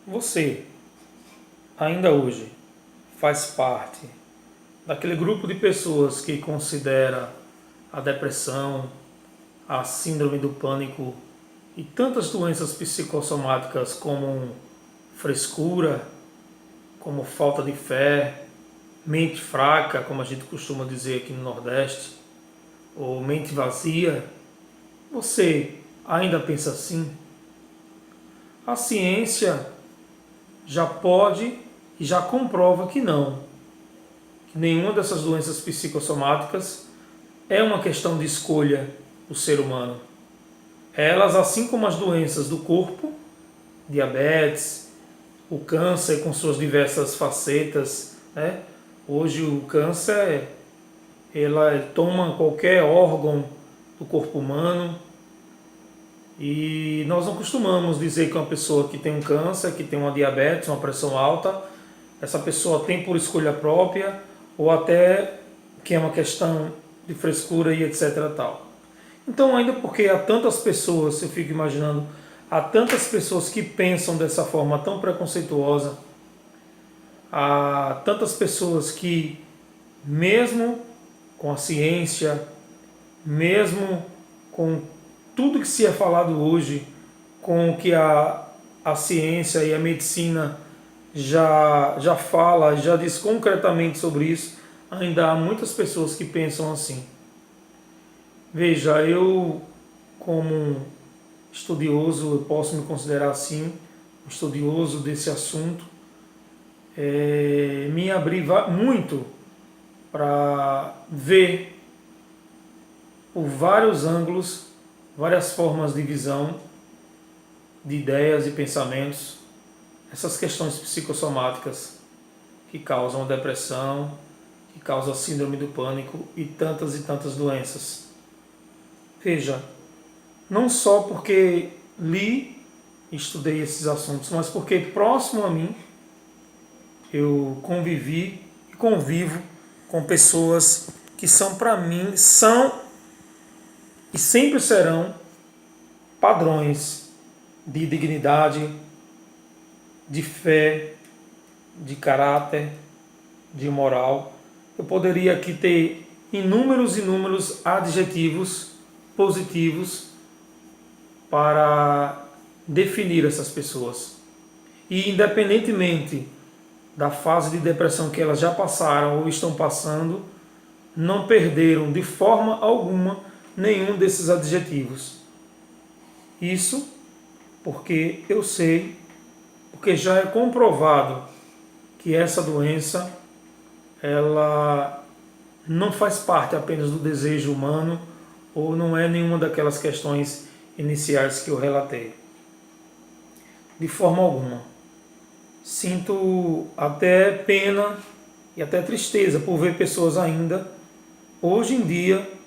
Você, ainda hoje, faz parte daquele grupo de pessoas que considera a depressão, a síndrome do pânico e tantas doenças psicossomáticas como frescura, como falta de fé, mente fraca, como a gente costuma dizer aqui no Nordeste, ou mente vazia? Você ainda pensa assim? A ciência já pode e já comprova que não, que nenhuma dessas doenças psicossomáticas é uma questão de escolha do ser humano. Elas, assim como as doenças do corpo, diabetes, o câncer com suas diversas facetas, né? Hoje o câncer, ela toma qualquer órgão do corpo humano e nós não costumamos dizer que uma pessoa que tem um câncer, que tem uma diabetes, uma pressão alta, essa pessoa tem por escolha própria ou até que é uma questão de frescura e etc. tal. Então, ainda porque há tantas pessoas, eu fico imaginando, há tantas pessoas que pensam dessa forma tão preconceituosa, há tantas pessoas que, mesmo com a ciência, mesmo com tudo que se é falado hoje, com o que a ciência e a medicina já fala, já diz concretamente sobre isso, ainda há muitas pessoas que pensam assim. Veja, eu como estudioso, eu posso me considerar assim, um estudioso desse assunto, me abri muito para ver por vários ângulos, várias formas de visão, de ideias e pensamentos, essas questões psicossomáticas que causam depressão, que causam síndrome do pânico e tantas doenças. Veja, não só porque li e estudei esses assuntos, mas porque próximo a mim eu convivi e convivo com pessoas que são para mim, são e sempre serão padrões de dignidade, de fé, de caráter, de moral. Eu poderia aqui ter inúmeros adjetivos positivos para definir essas pessoas. E independentemente da fase de depressão que elas já passaram ou estão passando, não perderam de forma alguma nenhum desses adjetivos. Isso porque eu sei, porque já é comprovado que essa doença ela não faz parte apenas do desejo humano ou não é nenhuma daquelas questões iniciais que eu relatei. De forma alguma. Sinto até pena e até tristeza por ver pessoas ainda, hoje em dia,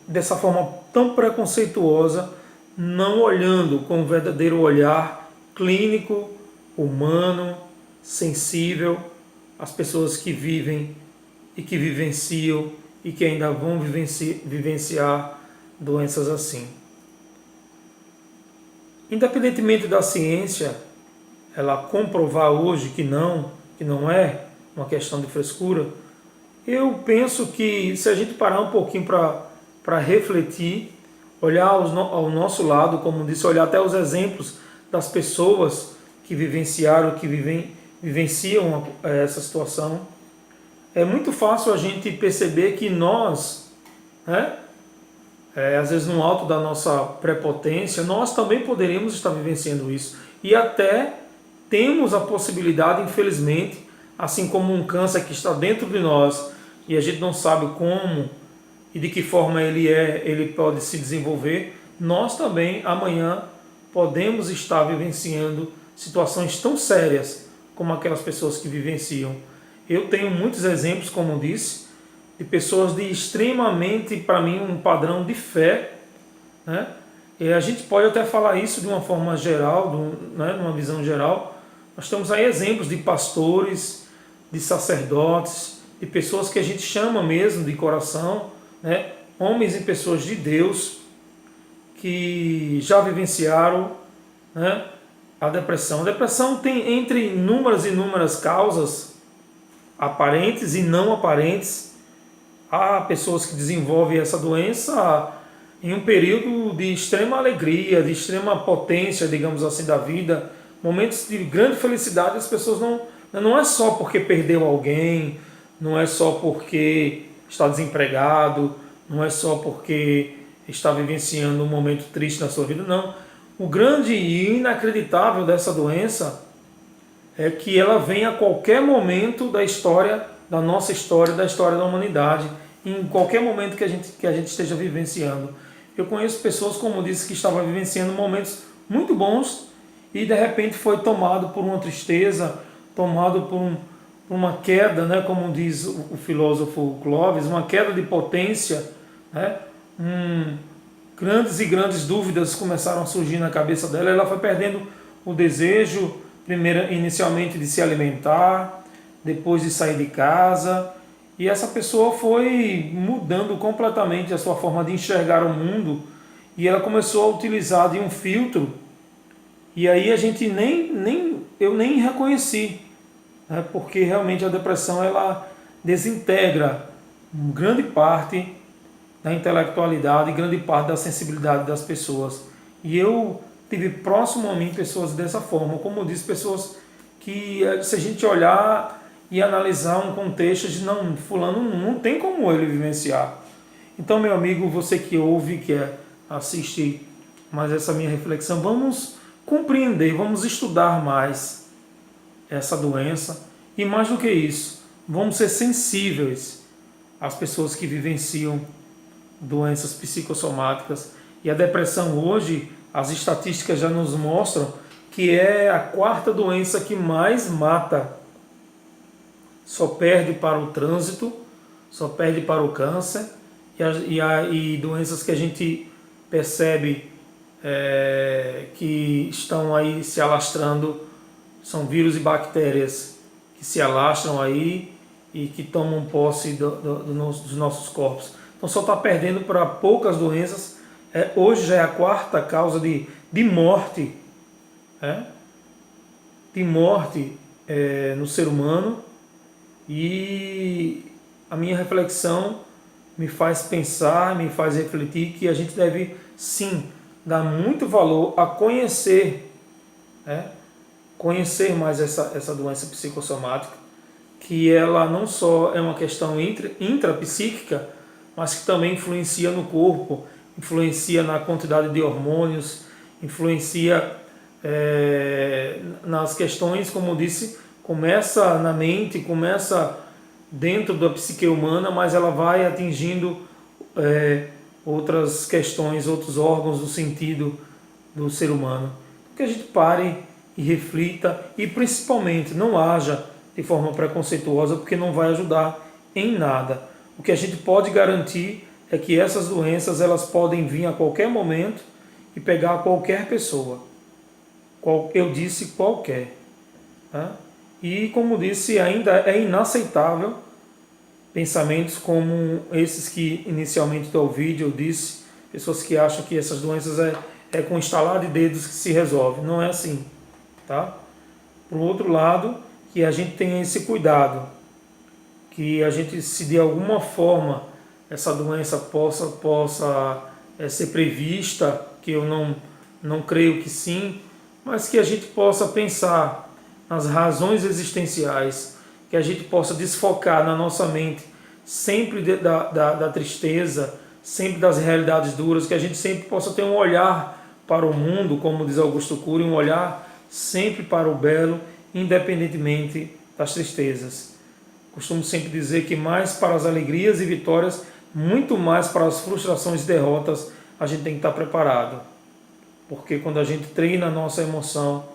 dessa forma tão preconceituosa, não olhando com um verdadeiro olhar clínico, humano, sensível, as pessoas que vivem e que vivenciam e que ainda vão vivenciar doenças assim. Independentemente da ciência, ela comprovar hoje que não é uma questão de frescura, eu penso que se a gente parar um pouquinho para refletir, olhar ao nosso lado, como disse, olhar até os exemplos das pessoas que vivenciaram, que vivenciam essa situação, é muito fácil a gente perceber que nós, né, às vezes no alto da nossa prepotência, nós também poderíamos estar vivenciando isso. E até temos a possibilidade, infelizmente, assim como um câncer que está dentro de nós e a gente não sabe como e de que forma ele pode se desenvolver, nós também amanhã podemos estar vivenciando situações tão sérias como aquelas pessoas que vivenciam. Eu tenho muitos exemplos, como disse, de pessoas de extremamente, para mim, um padrão de fé, né? E a gente pode até falar isso de uma forma geral, né, numa visão geral. Nós temos aí exemplos de pastores, de sacerdotes, de pessoas que a gente chama mesmo de coração, né, homens e pessoas de Deus que já vivenciaram, né, a depressão. A depressão tem entre inúmeras causas, aparentes e não aparentes. Há pessoas que desenvolvem essa doença em um período de extrema alegria, de extrema potência, digamos assim, da vida, momentos de grande felicidade. As pessoas não é só porque perdeu alguém, não é só porque está desempregado, não é só porque está vivenciando um momento triste na sua vida, não. O grande e inacreditável dessa doença é que ela vem a qualquer momento da história, da nossa história, da história da humanidade, em qualquer momento que a gente esteja vivenciando. Eu conheço pessoas, como disse, que estavam vivenciando momentos muito bons e de repente foi tomado por uma tristeza, tomado por uma queda, né, como diz o filósofo Clovis, uma queda de potência, né, grandes dúvidas começaram a surgir na cabeça dela. Ela foi perdendo o desejo, primeiro, inicialmente, de se alimentar, depois de sair de casa, e essa pessoa foi mudando completamente a sua forma de enxergar o mundo, e ela começou a utilizar de um filtro, e aí a gente eu nem reconheci, né, porque realmente a depressão ela desintegra grande parte da intelectualidade, grande parte da sensibilidade das pessoas. E eu tive próximo a mim pessoas dessa forma, como eu disse, pessoas que, se a gente olhar e analisar um contexto de não, fulano não tem como ele vivenciar. Então, meu amigo, você que ouve, que assiste mais essa minha reflexão, vamos compreender, vamos estudar mais essa doença e, mais do que isso, vamos ser sensíveis às pessoas que vivenciam doenças psicossomáticas. E a depressão hoje, as estatísticas já nos mostram que é a quarta doença que mais mata. Só perde para o trânsito, só perde para o câncer e doenças que a gente percebe que estão aí se alastrando, são vírus e bactérias que se alastram aí e que tomam posse dos nossos corpos. Então só está perdendo para poucas doenças. Hoje já é a quarta causa de morte, no ser humano. E a minha reflexão me faz pensar, me faz refletir que a gente deve sim dar muito valor a conhecer, conhecer mais essa doença psicossomática, que ela não só é uma questão intrapsíquica, mas que também influencia no corpo, influencia na quantidade de hormônios, influencia nas questões, como eu disse, começa na mente, começa dentro da psique humana, mas ela vai atingindo outras questões, outros órgãos do sentido do ser humano. Que a gente pare e reflita e principalmente não haja de forma preconceituosa, porque não vai ajudar em nada. O que a gente pode garantir é que essas doenças elas podem vir a qualquer momento e pegar qualquer pessoa. Eu disse qualquer. E como disse, ainda é inaceitável pensamentos como esses que inicialmente do vídeo eu disse, pessoas que acham que essas doenças é com estalar de dedos que se resolve. Não é assim. Tá? Por outro lado, que a gente tenha esse cuidado, que a gente, se de alguma forma essa doença possa ser prevista, que eu não creio que sim, mas que a gente possa pensar nas razões existenciais, que a gente possa desfocar na nossa mente sempre da tristeza, sempre das realidades duras, que a gente sempre possa ter um olhar para o mundo, como diz Augusto Cury, um olhar sempre para o belo, independentemente das tristezas. Costumo sempre dizer que mais para as alegrias e vitórias, muito mais para as frustrações e derrotas, a gente tem que estar preparado. Porque quando a gente treina a nossa emoção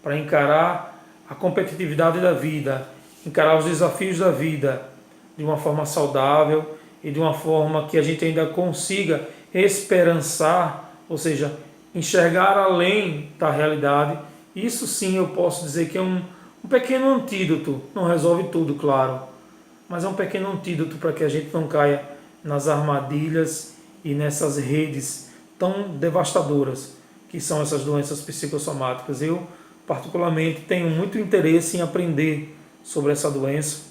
para encarar a competitividade da vida, encarar os desafios da vida de uma forma saudável e de uma forma que a gente ainda consiga esperançar, ou seja, enxergar além da realidade, isso sim eu posso dizer que é um pequeno antídoto. Não resolve tudo, claro, mas é um pequeno antídoto para que a gente não caia nas armadilhas e nessas redes tão devastadoras que são essas doenças psicossomáticas. Eu particularmente tenho muito interesse em aprender sobre essa doença.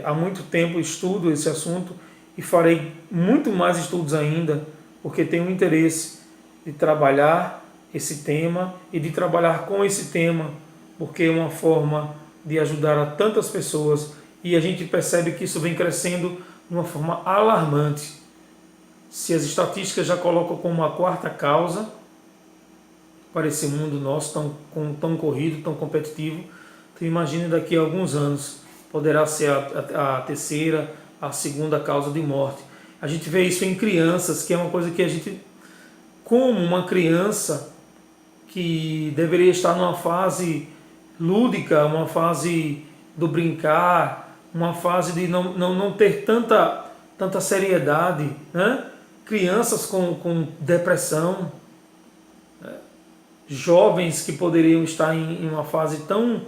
Há muito tempo estudo esse assunto e farei muito mais estudos ainda, porque tenho interesse de trabalhar esse tema e de trabalhar com esse tema, porque é uma forma de ajudar a tantas pessoas e a gente percebe que isso vem crescendo de uma forma alarmante. Se as estatísticas já colocam como a quarta causa para esse mundo nosso tão corrido, tão competitivo, então imagine daqui a alguns anos poderá ser a terceira, a segunda causa de morte. A gente vê isso em crianças, que é uma coisa que a gente, como uma criança que deveria estar numa fase lúdica, uma fase do brincar, uma fase de não ter tanta seriedade, né? Crianças com depressão, jovens que poderiam estar em uma fase tão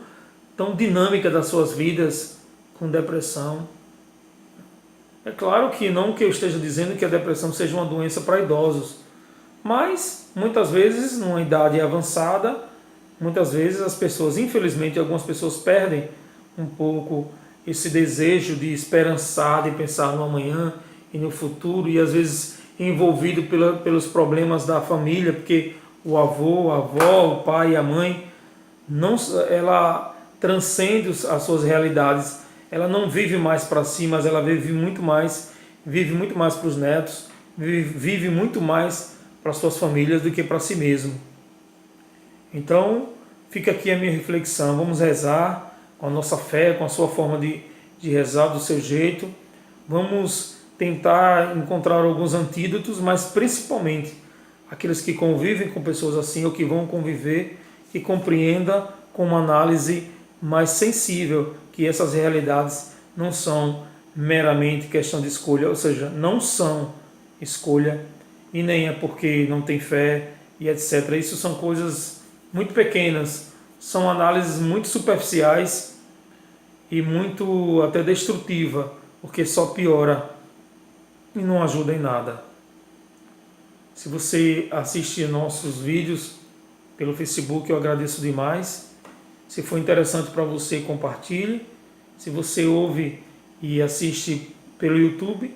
dinâmica das suas vidas com depressão. É claro que não que eu esteja dizendo que a depressão seja uma doença para idosos, mas muitas vezes, numa idade avançada, muitas vezes as pessoas, infelizmente, algumas pessoas perdem um pouco esse desejo de esperançar, de pensar no amanhã e no futuro, e às vezes envolvido pelos problemas da família, porque o avô, a avó, o pai e a mãe, ela transcende as suas realidades, ela não vive mais para si, mas ela vive muito mais para os netos, vive muito mais para suas famílias do que para si mesmo. Então, fica aqui a minha reflexão. Vamos rezar com a nossa fé, com a sua forma de rezar do seu jeito. Vamos tentar encontrar alguns antídotos, mas principalmente aqueles que convivem com pessoas assim ou que vão conviver, que compreenda com uma análise mais sensível que essas realidades não são meramente questão de escolha, ou seja, não são escolha e nem é porque não tem fé e etc. Isso são coisas muito pequenas, são análises muito superficiais e muito até destrutiva, porque só piora e não ajuda em nada. Se você assiste nossos vídeos pelo Facebook, eu agradeço demais. Se for interessante para você, compartilhe. Se você ouve e assiste pelo YouTube,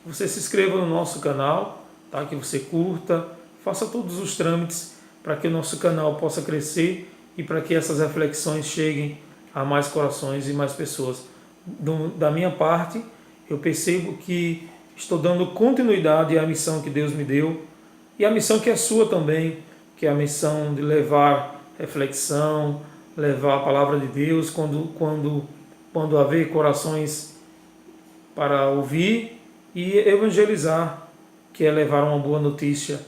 você se inscreva no nosso canal, tá? Que você curta, faça todos os trâmites para que o nosso canal possa crescer e para que essas reflexões cheguem a mais corações e mais pessoas. Da minha parte, eu percebo que estou dando continuidade à missão que Deus me deu e a missão que é sua também, que é a missão de levar reflexão, levar a palavra de Deus quando haver corações para ouvir e evangelizar, que é levar uma boa notícia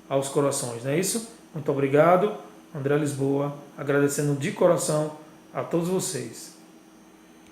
aos corações, não é isso? Muito obrigado, André Lisboa, agradecendo de coração a todos vocês.